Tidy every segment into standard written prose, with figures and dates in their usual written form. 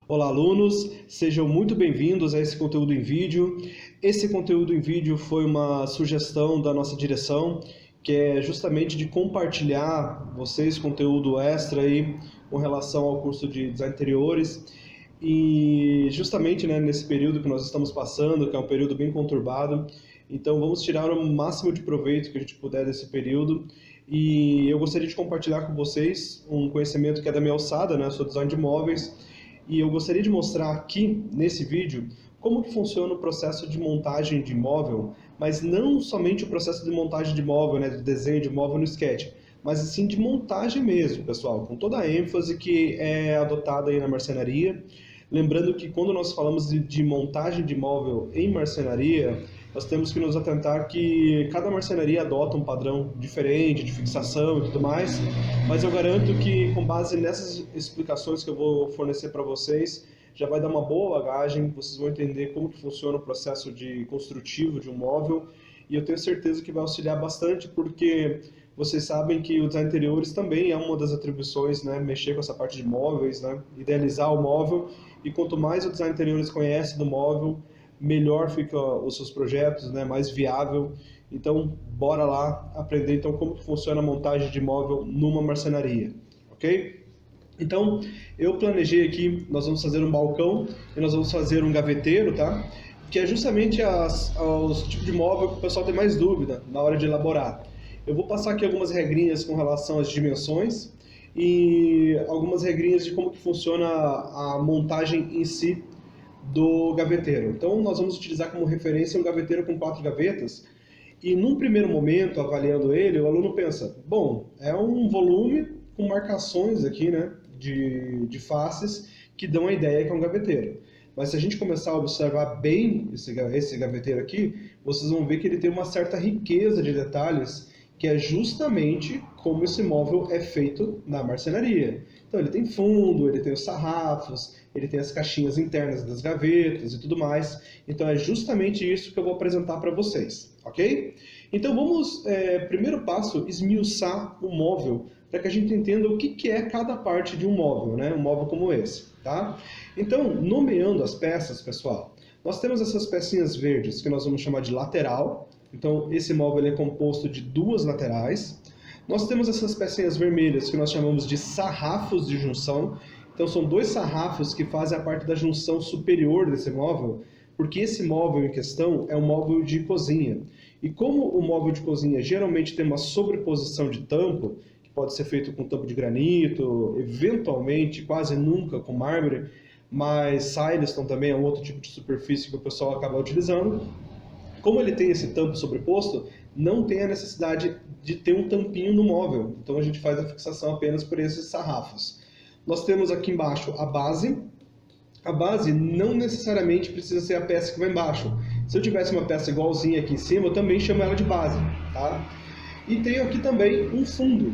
Olá, alunos! Sejam muito bem-vindos a esse conteúdo em vídeo. Esse conteúdo em vídeo foi uma sugestão da nossa direção, que é justamente de compartilhar vocês conteúdo extra aí com relação ao curso de Design Interiores. E justamente, né, nesse período que nós estamos passando, que é um período bem conturbado, então vamos tirar o máximo de proveito que a gente puder desse período. E eu gostaria de compartilhar com vocês um conhecimento que é da minha alçada, né? Eu sou design de móveis. E eu gostaria de mostrar aqui, nesse vídeo, como que funciona o processo de montagem de móvel, mas não somente o processo de montagem de móvel, né, de desenho de móvel no Sketch, mas sim de montagem mesmo, pessoal, com toda a ênfase que é adotada aí na marcenaria. Lembrando que quando nós falamos de montagem de móvel em marcenaria, nós temos que nos atentar que cada marcenaria adota um padrão diferente de fixação e tudo mais, mas eu garanto que com base nessas explicações que eu vou fornecer para vocês, já vai dar uma boa bagagem, vocês vão entender como que funciona o processo de construtivo de um móvel, e eu tenho certeza que vai auxiliar bastante, porque vocês sabem que o design interiores também é uma das atribuições, né, mexer com essa parte de móveis, né, idealizar o móvel, e quanto mais o design interiores conhece do móvel, melhor fica os seus projetos, né, mais viável. Então, bora lá aprender então como que funciona a montagem de móvel numa marcenaria, ok? Então, eu planejei aqui, nós vamos fazer um balcão e nós vamos fazer um gaveteiro, tá? Que é justamente os tipos de móvel que o pessoal tem mais dúvida na hora de elaborar. Eu vou passar aqui algumas regrinhas com relação às dimensões e algumas regrinhas de como que funciona a montagem em si do gaveteiro. Então, nós vamos utilizar como referência um gaveteiro com 4 gavetas. E num primeiro momento, avaliando ele, o aluno pensa, bom, é um volume com marcações aqui, né, de faces que dão a ideia que é um gaveteiro. Mas se a gente começar a observar bem esse gaveteiro aqui, vocês vão ver que ele tem uma certa riqueza de detalhes, que é justamente como esse móvel é feito na marcenaria. Então ele tem fundo, ele tem os sarrafos, ele tem as caixinhas internas das gavetas e tudo mais. Então é justamente isso que eu vou apresentar para vocês, ok? Então vamos, primeiro passo, esmiuçar o móvel, para que a gente entenda o que é cada parte de um móvel, né? Um móvel como esse, tá? Então, nomeando as peças, pessoal, nós temos essas pecinhas verdes que nós vamos chamar de lateral. Então, esse móvel ele é composto de 2 laterais. Nós temos essas pecinhas vermelhas que nós chamamos de sarrafos de junção. Então, são 2 sarrafos que fazem a parte da junção superior desse móvel, porque esse móvel em questão é um móvel de cozinha. E como o móvel de cozinha geralmente tem uma sobreposição de tampo, que pode ser feito com tampo de granito, eventualmente, quase nunca com mármore, mas silestone também é um outro tipo de superfície que o pessoal acaba utilizando. Como ele tem esse tampo sobreposto, não tem a necessidade de ter um tampinho no móvel. Então a gente faz a fixação apenas por esses sarrafos. Nós temos aqui embaixo a base. A base não necessariamente precisa ser a peça que vai embaixo. Se eu tivesse uma peça igualzinha aqui em cima, eu também chamo ela de base, tá? E tenho aqui também um fundo.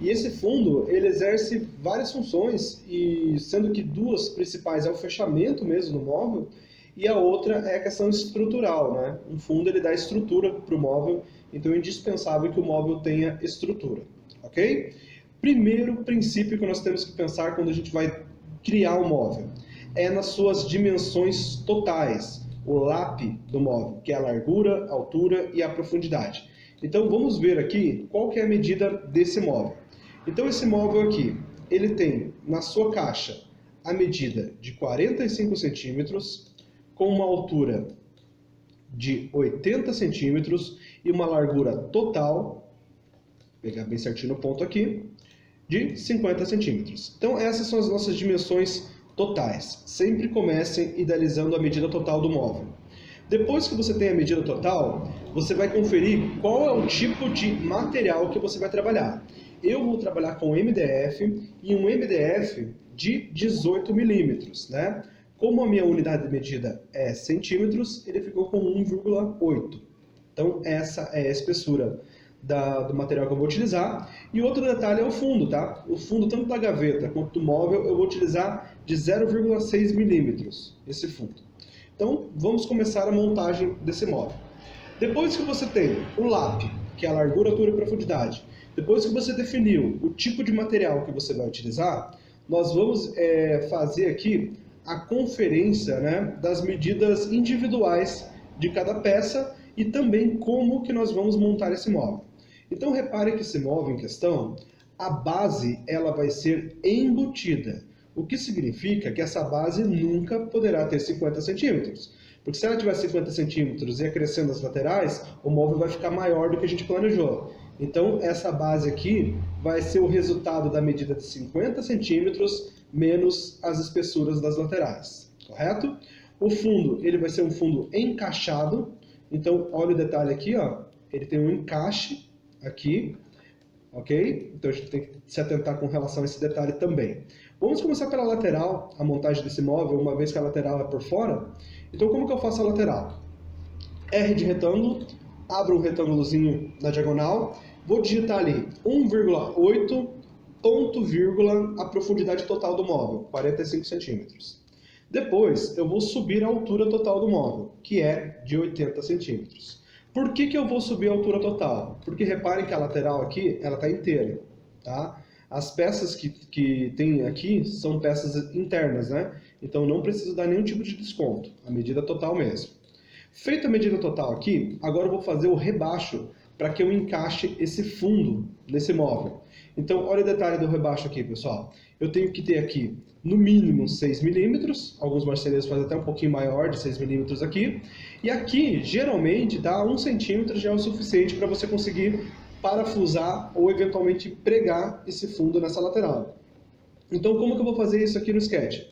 E esse fundo, ele exerce várias funções, e sendo que 2 principais é o fechamento mesmo do móvel, e a outra é a questão estrutural, né? Um fundo ele dá estrutura para o móvel, então é indispensável que o móvel tenha estrutura, ok? Primeiro princípio que nós temos que pensar quando a gente vai criar um móvel é nas suas dimensões totais, o lap do móvel, que é a largura, a altura e a profundidade. Então vamos ver aqui qual que é a medida desse móvel. Então esse móvel aqui, ele tem na sua caixa a medida de 45 centímetros, com uma altura de 80 centímetros e uma largura total, vou pegar bem certinho no ponto aqui, de 50 centímetros. Então essas são as nossas dimensões totais. Sempre comecem idealizando a medida total do móvel. Depois que você tem a medida total, você vai conferir qual é o tipo de material que você vai trabalhar. Eu vou trabalhar com MDF e um MDF de 18 milímetros, né? Como a minha unidade de medida é centímetros, ele ficou com 1,8. Então essa é a espessura do material que eu vou utilizar. E outro detalhe é o fundo, tá? O fundo tanto da gaveta quanto do móvel eu vou utilizar de 0,6 milímetros, esse fundo. Então vamos começar a montagem desse móvel. Depois que você tem o lap, que é a largura, altura e profundidade, depois que você definiu o tipo de material que você vai utilizar, nós vamos fazer aqui a conferência, né, das medidas individuais de cada peça e também como que nós vamos montar esse móvel. Então repare que esse móvel em questão, a base ela vai ser embutida, o que significa que essa base nunca poderá ter 50 centímetros. Porque se ela tiver 50 centímetros e acrescendo as laterais, o móvel vai ficar maior do que a gente planejou. Então essa base aqui vai ser o resultado da medida de 50 centímetros menos as espessuras das laterais, correto? O fundo, ele vai ser um fundo encaixado, então olha o detalhe aqui, ó, ele tem um encaixe aqui, ok? Então a gente tem que se atentar com relação a esse detalhe também. Vamos começar pela lateral, a montagem desse móvel, uma vez que a lateral é por fora. Então como que eu faço a lateral? R de retângulo, abro um retângulozinho na diagonal, vou digitar ali 1,8 ponto vírgula a profundidade total do móvel, 45 centímetros. Depois eu vou subir a altura total do móvel, que é de 80 centímetros. Por que eu vou subir a altura total? Porque reparem que a lateral aqui, ela está inteira, tá? As peças que tem aqui são peças internas, né? Então não preciso dar nenhum tipo de desconto, a medida total mesmo. Feita a medida total aqui, agora eu vou fazer o rebaixo para que eu encaixe esse fundo nesse móvel. Então olha o detalhe do rebaixo aqui, pessoal. Eu tenho que ter aqui no mínimo 6 milímetros, alguns marceleiros fazem até um pouquinho maior de 6 milímetros aqui, e aqui geralmente 1 centímetro já é o suficiente para você conseguir parafusar ou eventualmente pregar esse fundo nessa lateral. Então como que eu vou fazer isso aqui no Sketch?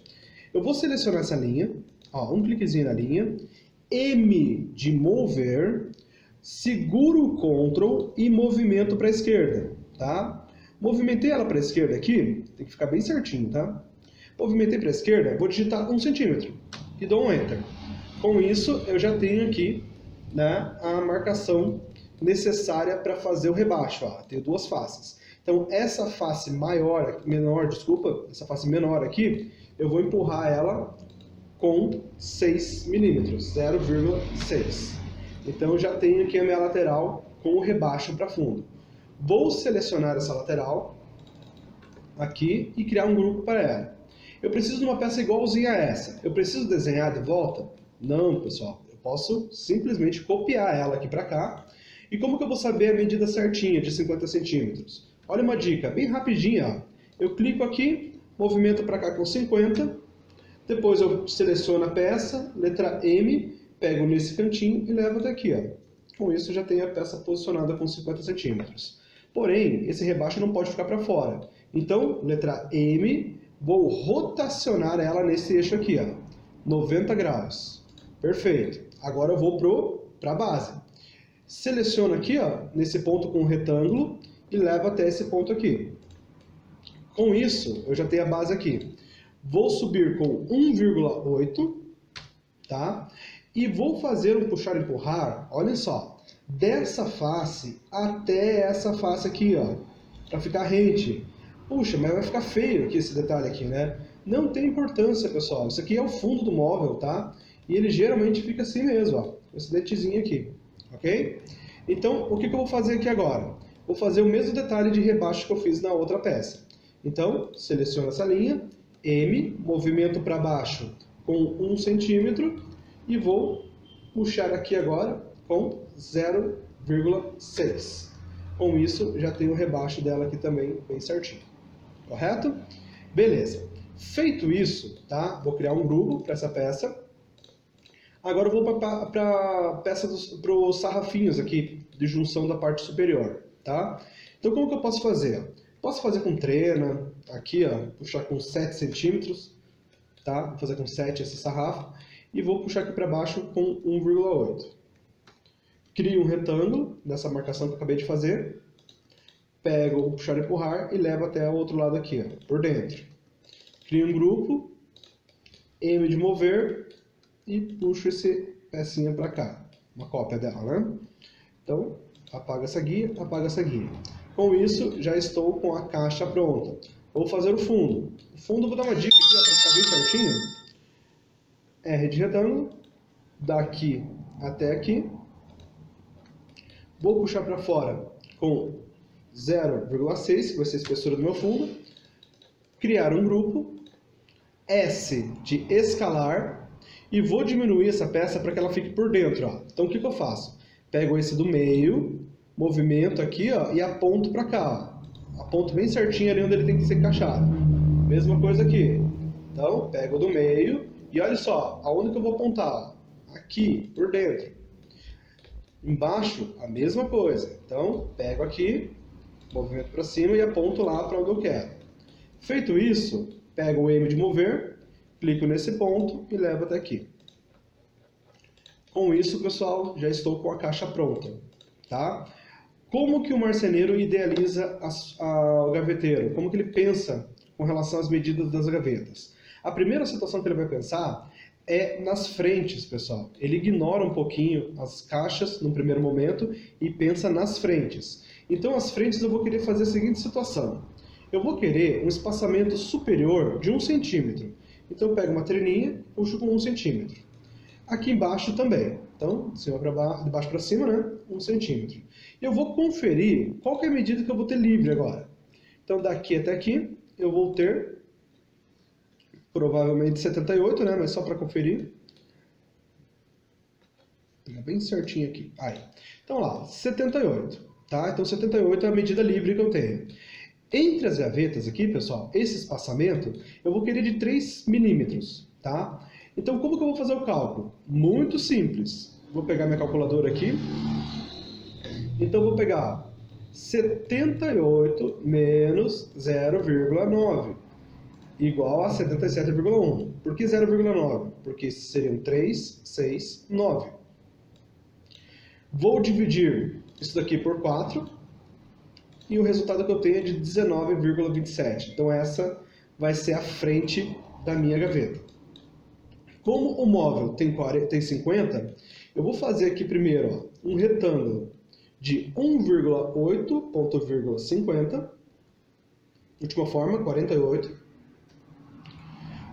Eu vou selecionar essa linha, ó, um cliquezinho na linha, M de mover, seguro o Ctrl e movimento para a esquerda, tá? Movimentei ela para a esquerda aqui, tem que ficar bem certinho, tá? Movimentei para a esquerda, vou digitar 1 centímetro e dou um Enter. Com isso, eu já tenho aqui, né, a marcação necessária para fazer o rebaixo. Ó, tenho duas faces. Então, essa face essa face menor aqui, eu vou empurrar ela com 6 milímetros, 0,6. Então, eu já tenho aqui a minha lateral com o rebaixo para fundo. Vou selecionar essa lateral aqui e criar um grupo para ela. Eu preciso de uma peça igualzinha a essa. Eu preciso desenhar de volta? Não, pessoal. Eu posso simplesmente copiar ela aqui para cá. E como que eu vou saber a medida certinha de 50 centímetros? Olha uma dica, bem rapidinha. Ó. Eu clico aqui, movimento para cá com 50. Depois eu seleciono a peça, letra M, pego nesse cantinho e levo até aqui. Ó. Com isso eu já tenho a peça posicionada com 50 centímetros. Porém, esse rebaixo não pode ficar para fora. Então, letra M, vou rotacionar ela nesse eixo aqui, ó, 90 graus. Perfeito. Agora eu vou para a base. Seleciono aqui, ó, nesse ponto com o retângulo e levo até esse ponto aqui. Com isso, eu já tenho a base aqui. Vou subir com 1,8, tá? E vou fazer um puxar e empurrar, olha só, dessa face até essa face aqui, ó, para ficar rente. Puxa, mas vai ficar feio aqui esse detalhe aqui, né? Não tem importância, pessoal. Isso aqui é o fundo do móvel, tá? E ele geralmente fica assim mesmo, ó, com esse dentezinho aqui, ok? Então, o que eu vou fazer aqui agora? Vou fazer o mesmo detalhe de rebaixo que eu fiz na outra peça. Então, seleciono essa linha, M, movimento para baixo com 1 centímetro e vou puxar aqui agora com 0,6. Com isso, já tenho o rebaixo dela aqui também bem certinho. Correto? Beleza. Feito isso, tá? Vou criar um grupo para essa peça. Agora eu vou para para os sarrafinhos aqui de junção da parte superior, tá? Então como que eu posso fazer? Posso fazer com trena, aqui, ó, puxar com 7 centímetros, tá? Vou fazer com 7 esse sarrafo e vou puxar aqui para baixo com 1,8. Crio um retângulo nessa marcação que eu acabei de fazer, pego o puxar e empurrar e levo até o outro lado aqui, ó, por dentro. Crio um grupo, M de mover e puxo esse pecinha para cá, uma cópia dela, né? Então, apaga essa guia, apaga essa guia. Com isso, já estou com a caixa pronta. Vou fazer o fundo. O fundo, vou dar uma dica aqui, para ficar bem certinho. R de retângulo, daqui até aqui. Vou puxar para fora com 0,6, que vai ser a espessura do meu fundo. Criar um grupo. S de escalar e vou diminuir essa peça para que ela fique por dentro. Ó. Então o que eu faço? Pego esse do meio, movimento aqui ó, e aponto para cá. Ó. Aponto bem certinho ali onde ele tem que ser encaixado. Mesma coisa aqui. Então pego o do meio e olha só, aonde que eu vou apontar? Aqui, por dentro. Embaixo, a mesma coisa. Então pego aqui, movimento para cima e aponto lá para onde eu quero. Feito isso, pego o M de mover, clico nesse ponto e levo até aqui. Com isso, pessoal, já estou com a caixa pronta. Tá? Como que o marceneiro idealiza o gaveteiro? Como que ele pensa com relação às medidas das gavetas? A primeira situação que ele vai pensar é nas frentes, pessoal. Ele ignora um pouquinho as caixas no primeiro momento e pensa nas frentes. Então, as frentes eu vou querer fazer a seguinte situação. Eu vou querer um espaçamento superior de 1 centímetro. Então, eu pego uma treninha e puxo com 1 centímetro. Aqui embaixo também. Então, de cima para baixo, de baixo para cima, né? 1 centímetro. Eu vou conferir qual que é a medida que eu vou ter livre agora. Então, daqui até aqui, eu vou ter provavelmente 78, né? Mas só para conferir. Vou pegar bem certinho aqui. Aí. Então, lá, 78. Tá? Então, 78 é a medida livre que eu tenho. Entre as gavetas aqui, pessoal, esse espaçamento, eu vou querer de 3 milímetros, tá? Então, como que eu vou fazer o cálculo? Muito simples. Vou pegar minha calculadora aqui. Então, eu vou pegar 78 menos 0,9 igual a 77,1. Por que 0,9? Porque seriam 3, 6, 9. Vou dividir isso daqui por 4 e o resultado que eu tenho é de 19,27. Então essa vai ser a frente da minha gaveta. Como o móvel tem 50, eu vou fazer aqui primeiro ó, um retângulo de 1,8,50. Última forma, 48.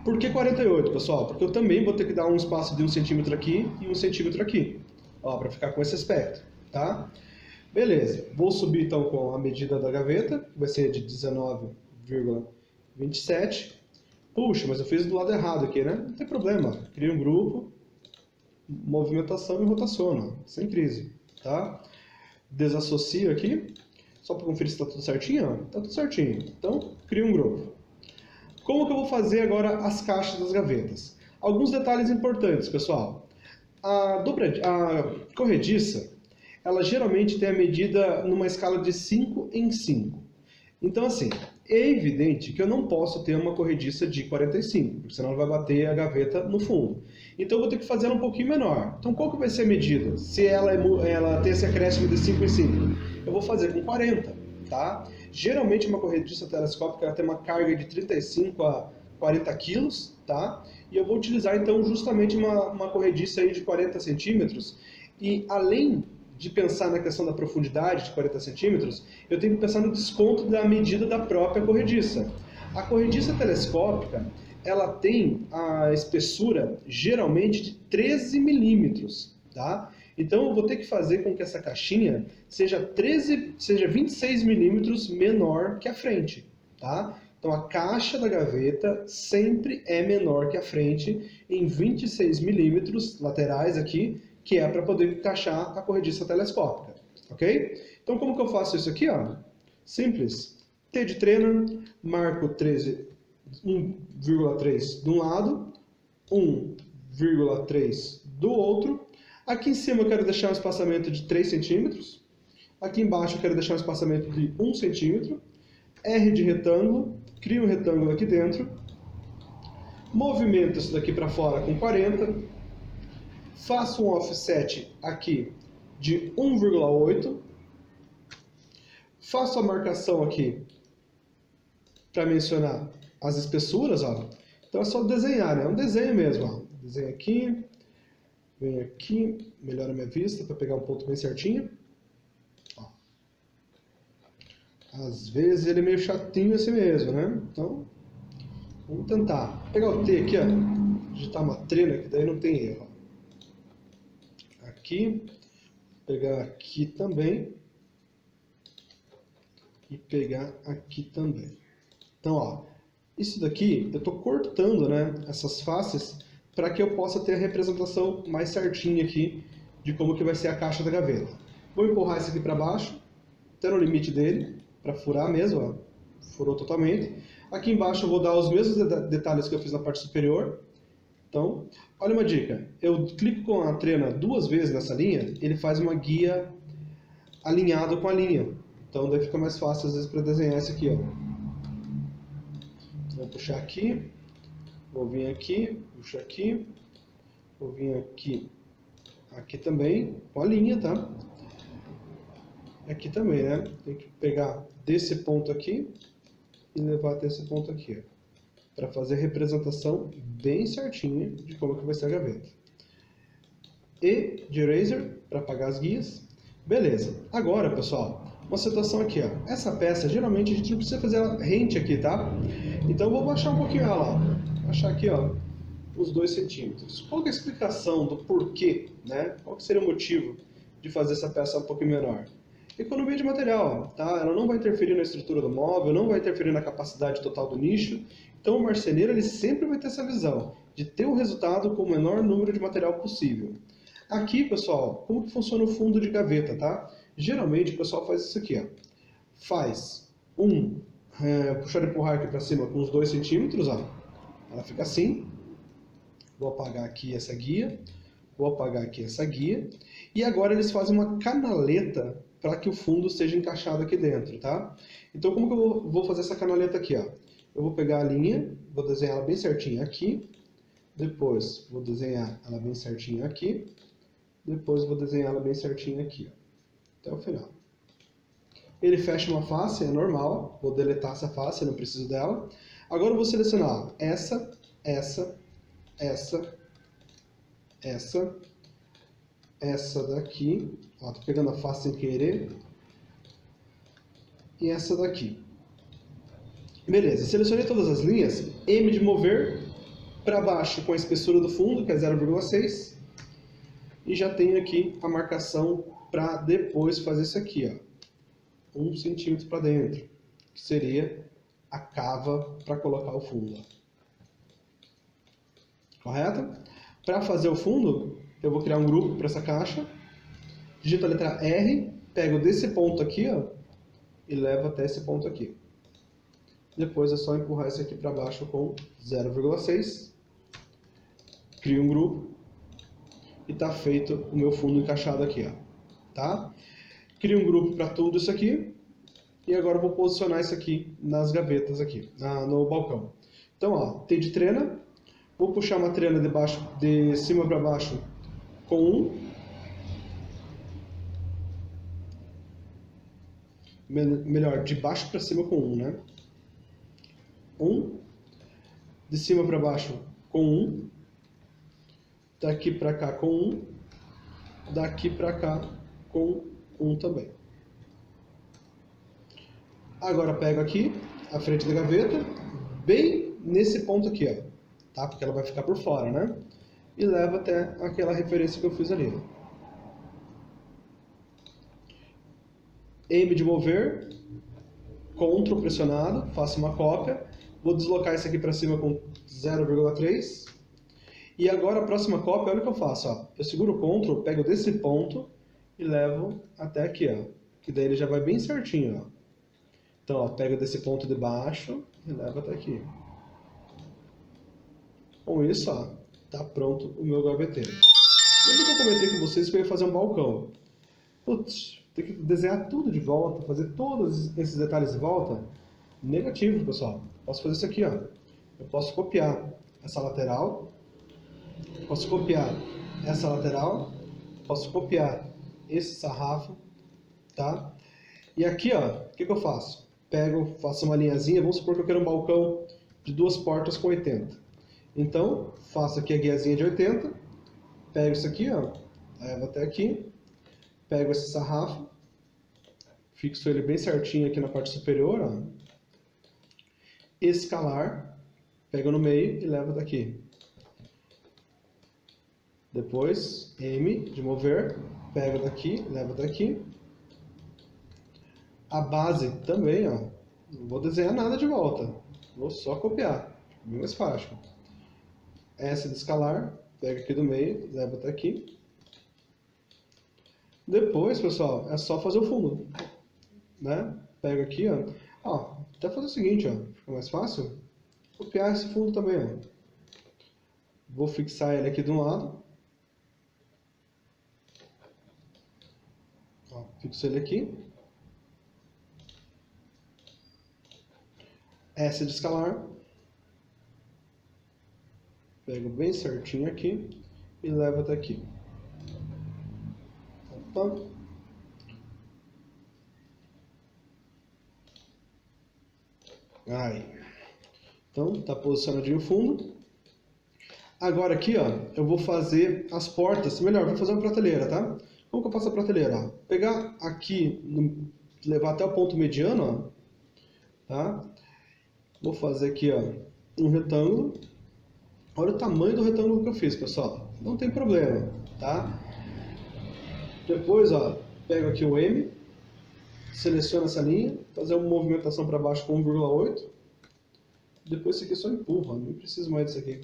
Por que 48, pessoal? Porque eu também vou ter que dar um espaço de 1 centímetro aqui e 1 centímetro aqui, para ficar com esse aspecto, tá? Beleza, vou subir então com a medida da gaveta, que vai ser de 19,27. Puxa, mas eu fiz do lado errado aqui, né? Não tem problema, cria um grupo, movimentação e rotaciona, sem crise, tá? Desassocio aqui, só para conferir se está tudo certinho, ó. Tá tudo certinho. Então, cria um grupo. Como que eu vou fazer agora as caixas das gavetas? Alguns detalhes importantes, pessoal. A corrediça, ela geralmente tem a medida numa escala de 5 em 5. Então, assim, é evidente que eu não posso ter uma corrediça de 45, porque senão ela vai bater a gaveta no fundo. Então, eu vou ter que fazer ela um pouquinho menor. Então, qual que vai ser a medida? Se ela tem esse acréscimo de 5 em 5, eu vou fazer com 40, tá? Geralmente, uma corrediça telescópica ela tem uma carga de 35 a 40 quilos, tá? E eu vou utilizar, então, justamente uma corrediça aí de 40 centímetros. E, além de pensar na questão da profundidade de 40 centímetros, eu tenho que pensar no desconto da medida da própria corrediça. A corrediça telescópica, ela tem a espessura, geralmente, de 13 milímetros, tá? Então, eu vou ter que fazer com que essa caixinha seja 26 milímetros menor que a frente, tá? Então, a caixa da gaveta sempre é menor que a frente em 26 milímetros laterais aqui, que é para poder encaixar a corrediça telescópica, ok? Então, como que eu faço isso aqui? Ó? Simples. T de trena, marco 1,3 de um lado, 1,3 do outro. Aqui em cima eu quero deixar um espaçamento de 3 centímetros. Aqui embaixo eu quero deixar um espaçamento de 1 centímetro. R de retângulo, crio um retângulo aqui dentro. Movimento isso daqui para fora com 40. Faço um offset aqui de 1,8. Faço a marcação aqui para mencionar as espessuras, ó. Então é só desenhar, né? É um desenho mesmo, ó. Desenho aqui, venho aqui, melhora a minha vista para pegar um ponto bem certinho. Ó. Às vezes ele é meio chatinho assim mesmo, né? Então, vamos tentar. Vou pegar o T aqui, ó. Digitar uma trena, que daí não tem erro. Aqui, pegar aqui também. E pegar aqui também. Então, ó, Isso daqui, eu estou cortando, né, essas faces para que eu possa ter a representação mais certinha aqui de como que vai ser a caixa da gaveta. Vou empurrar isso aqui para baixo, até no limite dele, para furar mesmo, ó. Furou totalmente. Aqui embaixo eu vou dar os mesmos detalhes que eu fiz na parte superior. Então, olha uma dica, eu clico com a trena 2 vezes nessa linha, ele faz uma guia alinhado com a linha. Então daí fica mais fácil às vezes para desenhar isso aqui, ó. Vou puxar aqui, vou vir aqui, puxo aqui, vou vir aqui, aqui também, com a linha, tá? Aqui também, né? Tem que pegar desse ponto aqui e levar até esse ponto aqui, ó, para fazer a representação bem certinha de como que vai ser a gaveta. E de eraser, para apagar as guias. Beleza. Agora, pessoal, uma situação aqui, ó. Essa peça, geralmente, a gente não precisa fazer ela rente aqui, tá? Então, eu vou baixar um pouquinho ela, ó. Baixar aqui, ó, os 2 centímetros. Qual que é a explicação do porquê, né? Qual que seria o motivo de fazer essa peça um pouquinho menor? Economia de material, tá? Ela não vai interferir na estrutura do móvel, não vai interferir na capacidade total do nicho. Então, o marceneiro, ele sempre vai ter essa visão de ter o resultado com o menor número de material possível. Aqui, pessoal, como que funciona o fundo de gaveta, tá? Geralmente, o pessoal faz isso aqui, ó. Faz puxar e empurrar aqui para cima com uns 2 centímetros, ó. Ela fica assim. Vou apagar aqui essa guia. Vou apagar aqui essa guia. E agora eles fazem uma canaleta para que o fundo seja encaixado aqui dentro, tá? Então, como que eu vou fazer essa canaleta aqui, ó? Eu vou pegar a linha, vou desenhar ela bem certinha aqui. Depois, vou desenhar ela bem certinha aqui. Depois, vou desenhar ela bem certinha aqui, ó, até o final. Ele fecha uma face, é normal. Vou deletar essa face, não preciso dela. Agora eu vou selecionar essa, essa daqui. Ó, tô pegando a face sem querer. E essa daqui. Beleza, selecionei todas as linhas. M de mover para baixo com a espessura do fundo, que é 0,6. E já tenho aqui a marcação para depois fazer isso aqui, ó. 1 centímetro para dentro, que seria a cava para colocar o fundo. Correto? Para fazer o fundo, eu vou criar um grupo para essa caixa. Digito a letra R, pego desse ponto aqui, ó, e levo até esse ponto aqui. Depois é só empurrar esse aqui para baixo com 0,6. Crio um grupo. E está feito o meu fundo encaixado aqui, ó. Tá? Crio um grupo para tudo isso aqui. E agora eu vou posicionar isso aqui nas gavetas aqui, no balcão. Então, ó, T de trena. Vou puxar uma trena de cima para baixo com 1. Melhor, de baixo para cima com 1, né? 1. De cima para baixo com 1. Daqui para cá com 1. Daqui para cá com 1 também. Agora pego aqui a frente da gaveta, bem nesse ponto aqui, ó, tá? Porque ela vai ficar por fora, né? E levo até aquela referência que eu fiz ali. M de mover, Ctrl pressionado, faço uma cópia, vou deslocar isso aqui para cima com 0,3. E agora a próxima cópia, olha o que eu faço, ó. Eu seguro o Ctrl, pego desse ponto e levo até aqui, ó. Que daí ele já vai bem certinho, ó. Então, ó, pego desse ponto de baixo e levo até aqui. Com isso, ó, tá pronto o meu gaveteiro. Lembra que eu comentei com vocês que eu ia fazer um balcão? Putz, tem que desenhar tudo de volta, fazer todos esses detalhes de volta. Negativo, pessoal. Posso fazer isso aqui, ó. Eu posso copiar essa lateral, posso copiar essa lateral, posso copiar esse sarrafo, tá? E aqui, ó, o que eu faço? Pego, faço uma linhazinha, vamos supor que eu quero um balcão de 2 portas com 80. Então, faço aqui a guiazinha de 80, pego isso aqui, ó, levo até aqui, pego esse sarrafo, fixo ele bem certinho aqui na parte superior, ó, escalar, pego no meio e levo daqui. Depois, M de mover, pego daqui, levo daqui. A base também, ó, não vou desenhar nada de volta. Vou só copiar, bem mais fácil. S de escalar, pega aqui do meio, leva até aqui. Depois, pessoal, é só fazer o fundo, né? Pega aqui, ó, até fazer o seguinte, ó, fica mais fácil. Copiar esse fundo também, ó. Vou fixar ele aqui de um lado. Ó, fixo ele aqui. S de escalar. Pego bem certinho aqui e levo até aqui. Opa. Aí. Então, tá posicionadinho o fundo. Agora aqui, ó, eu vou fazer as portas. Melhor, vou fazer uma prateleira, tá? Como que eu faço a prateleira? Ó, pegar aqui, levar até o ponto mediano, ó, tá? Vou fazer aqui, ó, um retângulo. Olha o tamanho do retângulo que eu fiz, pessoal. Não tem problema, tá? Depois, ó, pego aqui o M, seleciono essa linha, fazer uma movimentação para baixo com 1,8. Depois isso aqui só empurra, não preciso mais disso aqui.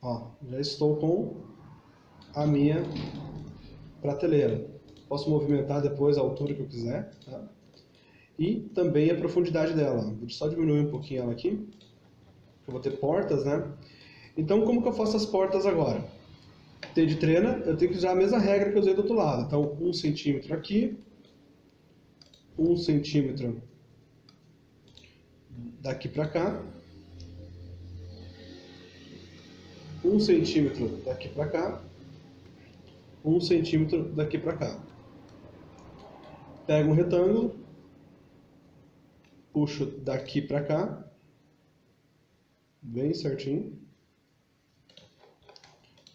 Ó, já estou com a minha prateleira. Posso movimentar depois a altura que eu quiser, tá? E também a profundidade dela. Vou só diminuir um pouquinho ela aqui. Eu vou ter portas, né? Então, como que eu faço as portas agora? T de trena, eu tenho que usar a mesma regra que eu usei do outro lado. Então, 1 centímetro aqui, 1 centímetro daqui para cá, 1 centímetro daqui para cá, 1 centímetro daqui para cá. Pego um retângulo, puxo daqui para cá, bem certinho.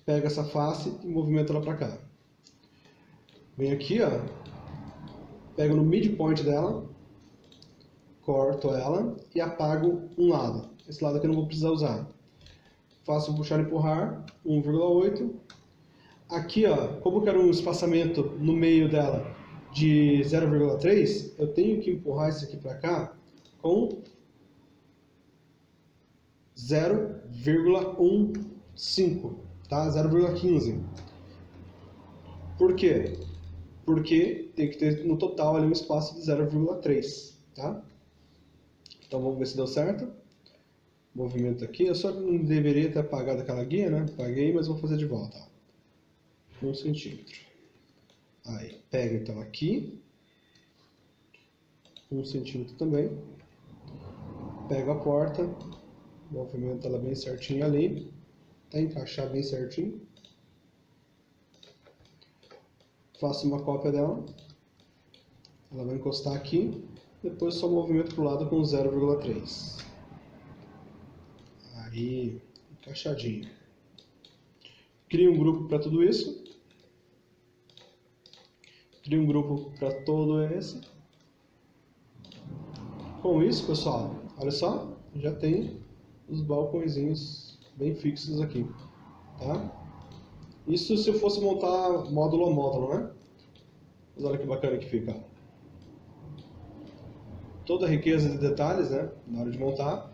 Pego essa face e movimento ela para cá. Venho aqui, ó, pego no midpoint dela, corto ela e apago um lado. Esse lado aqui eu não vou precisar usar. Faço puxar e empurrar, 1,8. Aqui, ó, como eu quero um espaçamento no meio dela de 0,3, eu tenho que empurrar isso aqui para cá com 0,15, tá? 0,15. Por quê? Porque tem que ter no total ali um espaço de 0,3, tá? Então vamos ver se deu certo. Movimento aqui, eu só não deveria ter apagado aquela guia, né? Apaguei, mas vou fazer de volta. 1 centímetro. Aí, pega então aqui. 1 centímetro também. Pego a porta. Movimento ela bem certinho ali. Até encaixar bem certinho. Faço uma cópia dela. Ela vai encostar aqui. Depois só movimento para o lado com 0,3. Aí, encaixadinho. Crio um grupo para tudo isso. Crio um grupo para todo esse. Com isso, pessoal, olha só, já tem os balcõezinhos bem fixos aqui, tá? Isso se eu fosse montar módulo a módulo, né? Mas olha que bacana que fica. Toda a riqueza de detalhes, né? Na hora de montar.